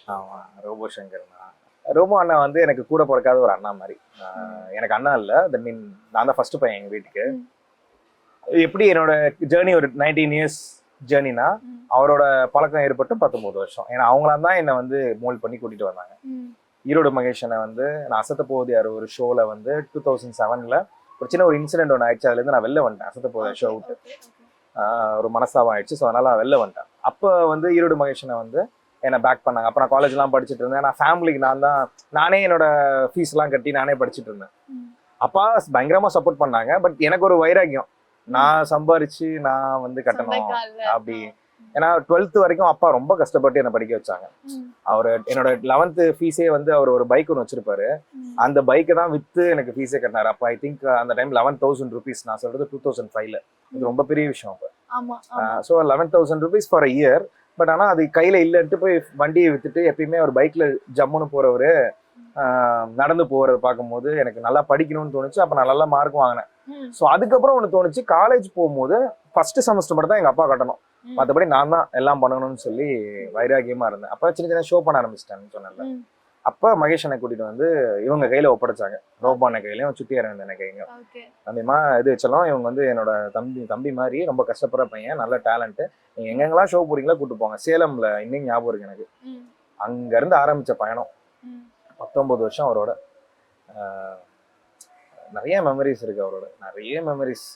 ஆமா, ரோபோ சங்கர் தான். ரோபோ அண்ணா வந்து எனக்கு கூட பிறக்காத ஒரு அண்ணா மாதிரி. எனக்கு அண்ணா இல்ல, தட் மீன் நான் தான் ஃபர்ஸ்ட் பையன் எங்க வீட்டுக்கு. ம். எப்படி என்னோட ஜேர்னி ஒரு 19 இயர்ஸ் ஜேர்னினா, ம். அவரோட பழக்கம் ஏற்பட்டு 19 வருஷம். ஏன்னா அவங்களா தான் என்னை வந்து மோல்ட் பண்ணி கூட்டிட்டு வந்தாங்க. ம். ஈரோடு மகேஷனை வந்து நான் அசத்த போகுது யார் ஒரு ஷோல வந்து 2007ல ஒரு சின்ன ஒரு இன்சிடென்ட் ஒன்று ஆயிடுச்சு. அதுல இருந்து நான் வெளில வந்துட்டேன். அசத்த போகுது ஷோ விட்டு. ஒரு மனஸ்தாபம் ஆயிடுச்சு. ஸோ அதனால நான் வெளில வந்துட்டேன். அப்போ வந்து ஈரோடு மகேஷனை வந்து என்னை பேக் பண்ணாங்க. அப்போ நான் காலேஜ்லாம் படிச்சுட்டு இருந்தேன். நான் ஃபேமிலிக்கு நானே என்னோட ஃபீஸ்லாம் கட்டி நானே படிச்சுட்டு இருந்தேன். ம். அப்பா பயங்கரமா சப்போர்ட் பண்ணாங்க. பட் எனக்கு ஒரு வைராக்கியம். நான் சம்பாரிச்சு நான் வந்து கட்டணும் சொந்த கால்ல. அப்படி. ஏன்னா 12th வரைக்கும் அப்பா ரொம்ப கஷ்டப்பட்டு என்னை படிக்க வச்சாங்க. ம். அவர் என்னோட 11th ஃபீஸே வந்து அவர் ஒரு பைக் ஒன்று வச்சிருப்பாரு. ம். அந்த பைக்கை தான் வித்து எனக்கு ஃபீஸே கட்டினாரு. அப்போ ஐ திங்க் அந்த டைம் 11,000 rupees. நான் சொல்றது 2005ல. இது ரொம்ப பெரிய விஷயம் அப்போ. ஆமா, ஆமா. So 11,000 rupees for a year. But ஆனால் அது கையில இல்லைன்ட்டு போய் வண்டியை வித்துட்டு எப்பயுமே ஒரு பைக்ல ஜம்முன்னு போறவரு நடந்து போறத பார்க்கும்போது எனக்கு நல்லா படிக்கணும்னு தோணுச்சு. அப்ப நான் நல்லா மார்க் வாங்கினேன். ம். ஸோ அதுக்கப்புறம் ஒன்று தோணுச்சு, காலேஜ் போகும்போது ஃபர்ஸ்ட் செமஸ்டர் மட்டும் தான் எங்க அப்பா கட்டணும். ம். மற்றபடி நான் தான் எல்லாம் பண்ணணும்னு சொல்லி வைராகியமா இருந்தேன். அப்ப சின்ன சின்ன ஷோ பண்ண ஆரம்பிச்சிட்டேன்னு சொன்னேன்ல. ம். அப்ப மகேஷ் அண்ணை கூட்டிட்டு வந்து இவங்க கையில ஒப்படைச்சாங்க. ரோபோ அண்ணன் கையிலையும் சுத்தி அரவிந்தன் கையிலையும். ஓகே. தம்பிமா இது வச்சலாம், இவங்க வந்து என்னோட தம்பி மாதிரி ரொம்ப கஷ்டப்படுற பையன், நல்ல டேலண்ட். நீங்க எங்கெங்கெல்லாம் ஷோ போறீங்களோ கூட்டு போங்க. சேலம்ல இன்னும் ஞாபகம் இருக்கு எனக்கு. ம். அங்க இருந்து ஆரம்பிச்ச பயணம். ம். 19 வருஷம் அவரோட. நிறைய மெமரிஸ் இருக்கு அவரோட, நிறைய மெமரிஸ்.